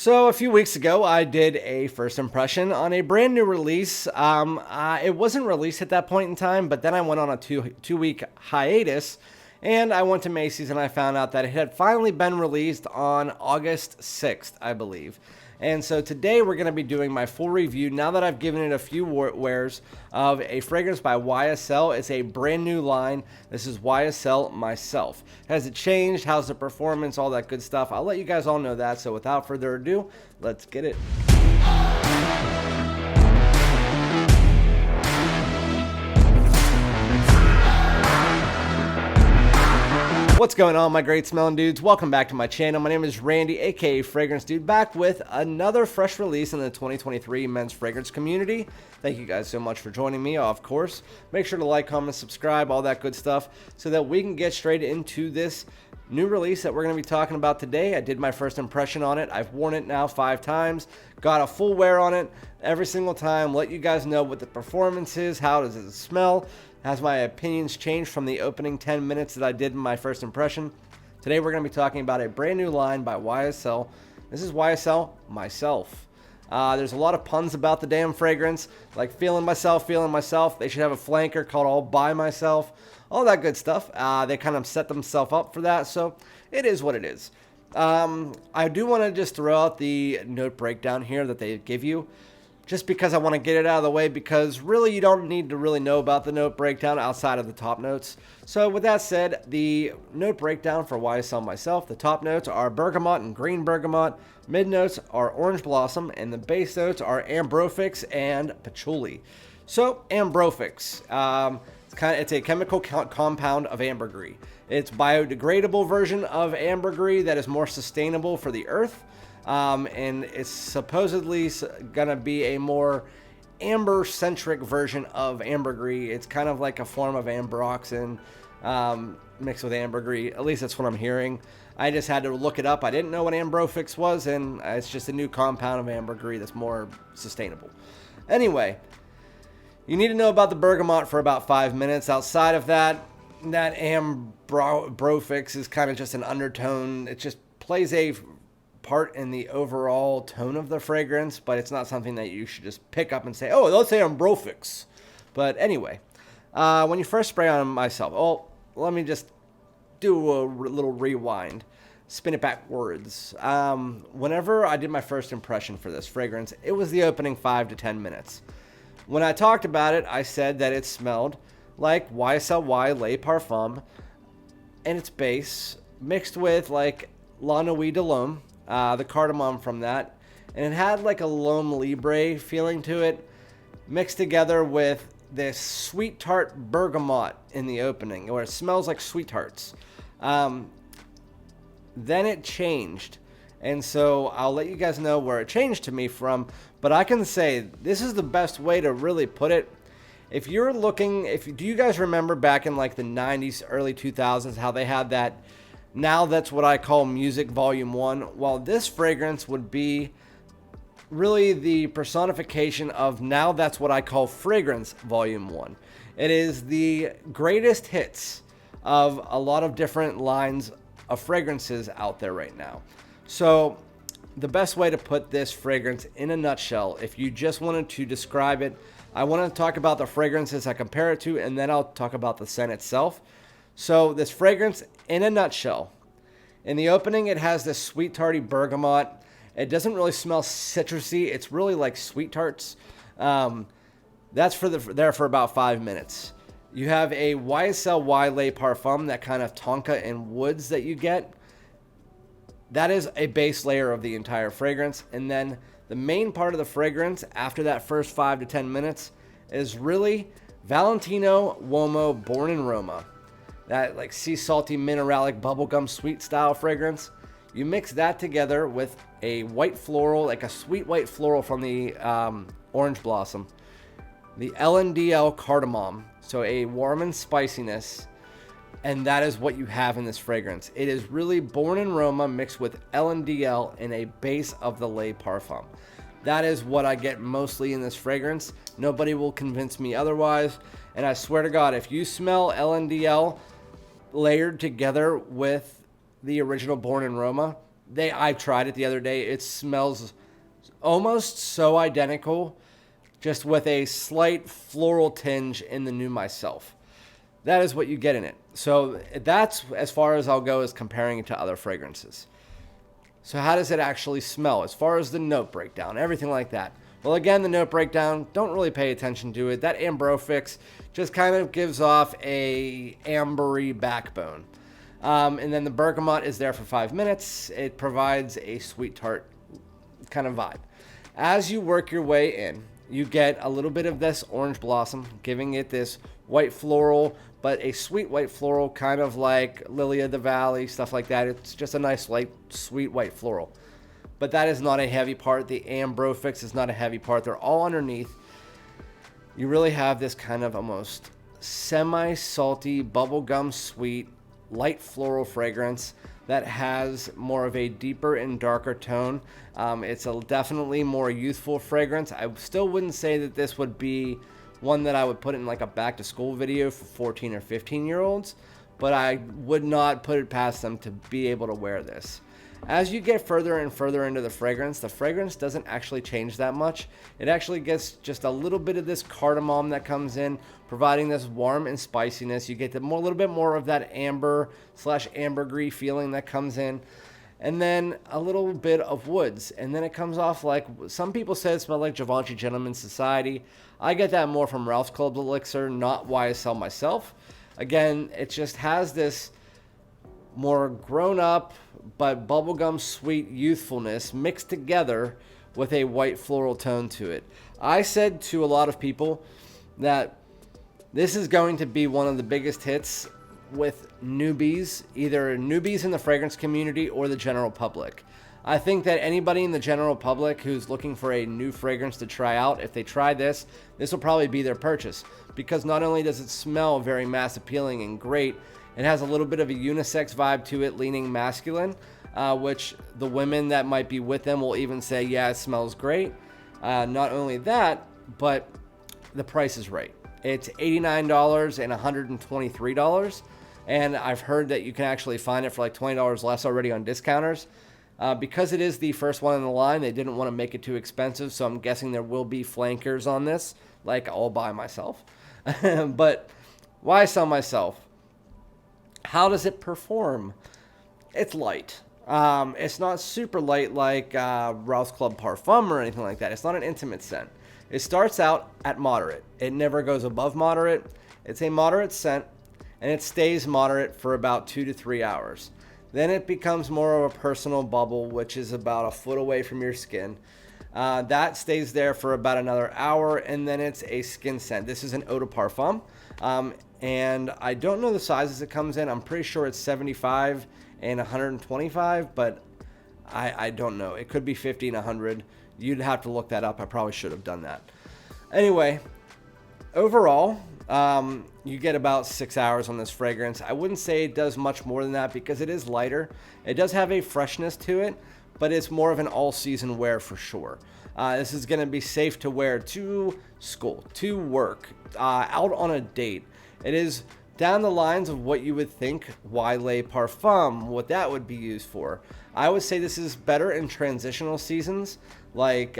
So a few weeks ago, I did a first impression on a brand new release. It wasn't released at that point in time, but then I went on a two-week hiatus, and I went to Macy's and I found out that it had finally been released on August 6th, I believe. And so today we're going to be doing my full review now that I've given it a few wears of a fragrance by YSL. It's a brand new line. This is YSL MYSLF. Has it changed? How's the performance? All that good stuff. I'll let you guys all know that. So without further ado, let's get it. What's going on, my great smelling dudes? Welcome back to my channel. My name is Randy, aka Fragrance Dude, back with another fresh release in the 2023 men's fragrance community. Thank you guys so much for joining me, of course. Make sure to like, comment, subscribe, all that good stuff, so that we can get straight into this new release that we're going to be talking about today. I did my first impression on it. I've worn it now 5 times, got a full wear on it every single time, let you guys know what the performance is, how does it smell. Has my opinions changed from the opening 10 minutes that I did in my first impression? Today we're going to be talking about a brand new line by YSL. This is YSL MYSLF. There's a lot of puns about the damn fragrance, like feeling myself. They should have a flanker called All By Myself, all that good stuff. They kind of set themselves up for that, so it is what it is. I do want to just throw out the note breakdown here that they give you, just because I want to get it out of the way, because really you don't need to really know about the note breakdown outside of the top notes. So with that said, the note breakdown for YSL MYSLF, the top notes are bergamot and green bergamot, mid notes are orange blossom, and the base notes are ambrofix and patchouli. So ambrofix, it's a chemical compound of ambergris. It's biodegradable version of ambergris that is more sustainable for the earth. And it's supposedly gonna be a more amber-centric version of ambergris. It's kind of like a form of ambroxan mixed with ambergris. At least that's what I'm hearing. I just had to look it up. I didn't know what ambrofix was, and it's just a new compound of ambergris that's more sustainable. Anyway, you need to know about the bergamot for about 5 minutes. Outside of that, that ambrofix is kind of just an undertone. It just plays a part in the overall tone of the fragrance, but it's not something that you should just pick up and say, oh, let's say ambrofix. But anyway, when you first spray on myself, oh, let me just do a little rewind, spin it backwards. Whenever I did my first impression for this fragrance, it was the opening 5 to 10 minutes. When I talked about it, I said that it smelled like YSL Y Le Parfum and its base mixed with like Nuit de l'Homme, the cardamom from that, and it had like a L'HOMME EDP feeling to it, mixed together with this sweet tart bergamot in the opening, where it smells like sweet tarts. Then it changed, and so I'll let you guys know where it changed to me from, but I can say this is the best way to really put it. If you're looking, do you guys remember back in like the 90s, early 2000s, how they had that Now That's What I Call Music Volume 1? Well, this fragrance would be really the personification of Now That's What I Call Fragrance Volume 1. It is the greatest hits of a lot of different lines of fragrances out there right now. So the best way to put this fragrance in a nutshell, if you just wanted to describe it, I want to talk about the fragrances I compare it to, and then I'll talk about the scent itself. So this fragrance, in a nutshell, in the opening, it has this sweet tarty bergamot. It doesn't really smell citrusy. It's really like sweet tarts. That's there for about 5 minutes. You have a Ysl Y Le Parfum, that kind of tonka and woods that you get. That is a base layer of the entire fragrance. And then the main part of the fragrance, after that first 5 to 10 minutes, is really Valentino Uomo Born in Roma. That like sea salty mineralic bubblegum sweet style fragrance. You mix that together with a white floral, like a sweet white floral from the orange blossom, the LNDL cardamom, so a warm and spiciness, and that is what you have in this fragrance. It is really Born in Roma mixed with LNDL in a base of the Le Parfum. That is what I get mostly in this fragrance. Nobody will convince me otherwise, and I swear to God, if you smell LNDL layered together with the original Born in Roma, I tried it the other day. It smells almost so identical, just with a slight floral tinge in the new Myself. That is what you get in it. So that's as far as I'll go as comparing it to other fragrances. So how does it actually smell as far as the note breakdown, everything like that? Well, again, the note breakdown, don't really pay attention to it. That ambrofix just kind of gives off a ambery backbone. And then the bergamot is there for 5 minutes. It provides a sweet tart kind of vibe. As you work your way in, you get a little bit of this orange blossom, giving it this white floral, but a sweet white floral, kind of like Lily of the Valley, stuff like that. It's just a nice, light, sweet white floral. But that is not a heavy part. The ambrofix is not a heavy part. They're all underneath. You really have this kind of almost semi-salty, bubblegum sweet, light floral fragrance that has more of a deeper and darker tone. It's a definitely more youthful fragrance. I still wouldn't say that this would be one that I would put in like a back to school video for 14 or 15 year olds, but I would not put it past them to be able to wear this. As you get further and further into the fragrance doesn't actually change that much. It actually gets just a little bit of this cardamom that comes in, providing this warmth and spiciness. You get a little bit more of that amber/ambergris feeling that comes in. And then a little bit of woods. And then it comes off like, some people say it smells like Givenchy Gentleman's Society. I get that more from Ralph's Club Elixir, not YSL myself. Again, it just has this more grown up but bubblegum sweet youthfulness mixed together with a white floral tone to it. I said to a lot of people that this is going to be one of the biggest hits with newbies, either newbies in the fragrance community or the general public. I think that anybody in the general public who's looking for a new fragrance to try out, if they try this will probably be their purchase, because not only does it smell very mass appealing and great, it has a little bit of a unisex vibe to it, leaning masculine, which the women that might be with them will even say, yeah, it smells great. Not only that, but the price is right. It's $89 and $123. And I've heard that you can actually find it for like $20 less already on discounters. Because it is the first one in the line, they didn't want to make it too expensive. So I'm guessing there will be flankers on this, like All By Myself. But why sell myself? How does it perform? It's light. It's not super light like Ralph's Club Parfum or anything like that. It's not an intimate scent. It starts out at moderate. It never goes above moderate. It's a moderate scent, and it stays moderate for about 2 to 3 hours. Then it becomes more of a personal bubble, which is about a foot away from your skin. That stays there for about another hour, and then it's a skin scent. This is an Eau de Parfum. And I don't know the sizes it comes in. I'm pretty sure it's 75 and 125, but I don't know. It could be 50 and 100. You'd have to look that up. I probably should have done that. Anyway, overall, you get about 6 hours on this fragrance. I wouldn't say it does much more than that because it is lighter. It does have a freshness to it, but it's more of an all-season wear for sure. This is going to be safe to wear to school, to work, out on a date. It is down the lines of what you would think Y Le Parfum, what that would be used for. I would say this is better in transitional seasons like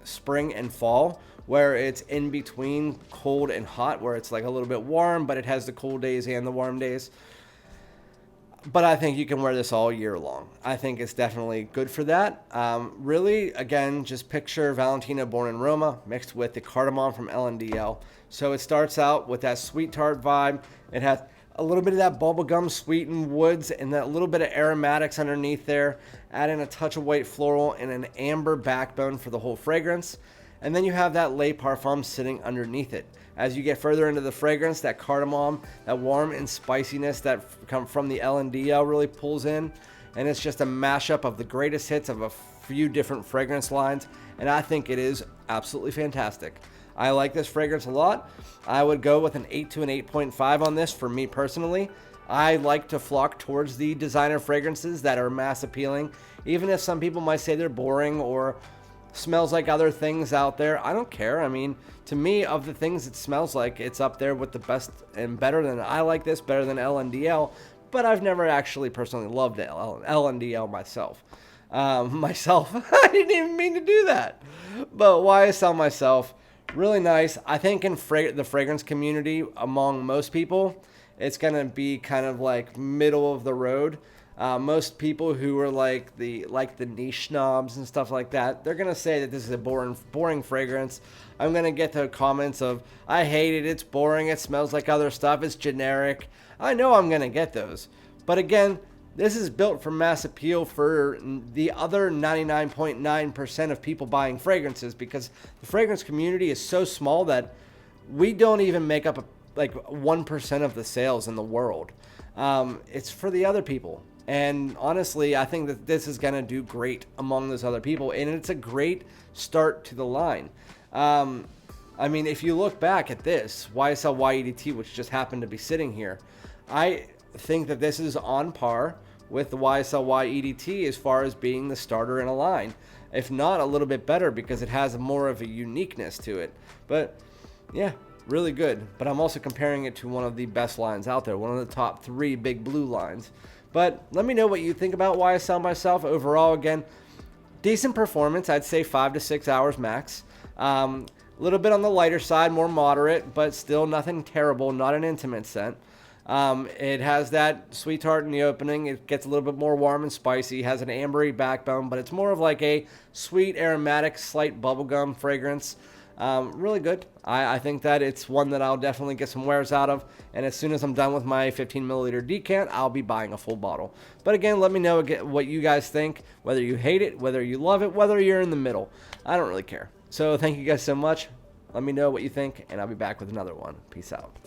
spring and fall, where it's in between cold and hot, where it's like a little bit warm, but it has the cool days and the warm days. But I think you can wear this all year long. I think it's definitely good for that. Really, again, just picture Valentino born in Roma mixed with the cardamom from LNDL. So it starts out with that sweet tart vibe. It has a little bit of that bubblegum sweetened woods and that little bit of aromatics underneath there. Add in a touch of white floral and an amber backbone for the whole fragrance. And then you have that Le Parfum sitting underneath it. As you get further into the fragrance, that cardamom, that warmth and spiciness that come from the LNDL really pulls in. And it's just a mashup of the greatest hits of a few different fragrance lines. And I think it is absolutely fantastic. I like this fragrance a lot. I would go with an 8 to an 8.5 on this for me personally. I like to flock towards the designer fragrances that are mass appealing. Even if some people might say they're boring or smells like other things out there, I don't care. I mean, to me, of the things it smells like, it's up there with the best and better than, I like this better than LNDL but I've never actually personally loved LNDL myself. I didn't even mean to do that. But YSL myself, really nice. I think in the fragrance community, among most people, it's going to be kind of like middle of the road. Most people who are like the niche snobs and stuff like that, they're going to say that this is a boring fragrance. I'm going to get the comments of, I hate it, it's boring, it smells like other stuff, it's generic. I know I'm going to get those. But again, this is built for mass appeal for the other 99.9% of people buying fragrances, because the fragrance community is so small that we don't even make up like 1% of the sales in the world. It's for the other people. And honestly, I think that this is going to do great among those other people. And it's a great start to the line. I mean, if you look back at this, YSL Y EDT, which just happened to be sitting here, I think that this is on par with the YSL Y EDT as far as being the starter in a line. If not, a little bit better, because it has more of a uniqueness to it. But yeah, really good. But I'm also comparing it to one of the best lines out there, one of the top 3 big blue lines. But let me know what you think about YSL myself. Overall, again, decent performance. I'd say 5 to 6 hours max. A little bit on the lighter side, more moderate, but still nothing terrible, not an intimate scent. It has that sweet tart in the opening. It gets a little bit more warm and spicy. Has an ambery backbone, but it's more of like a sweet, aromatic, slight bubblegum fragrance. Really good. I think that it's one that I'll definitely get some wears out of. And as soon as I'm done with my 15 milliliter decant, I'll be buying a full bottle. But again, let me know what you guys think, whether you hate it, whether you love it, whether you're in the middle. I don't really care. So thank you guys so much. Let me know what you think, and I'll be back with another one. Peace out.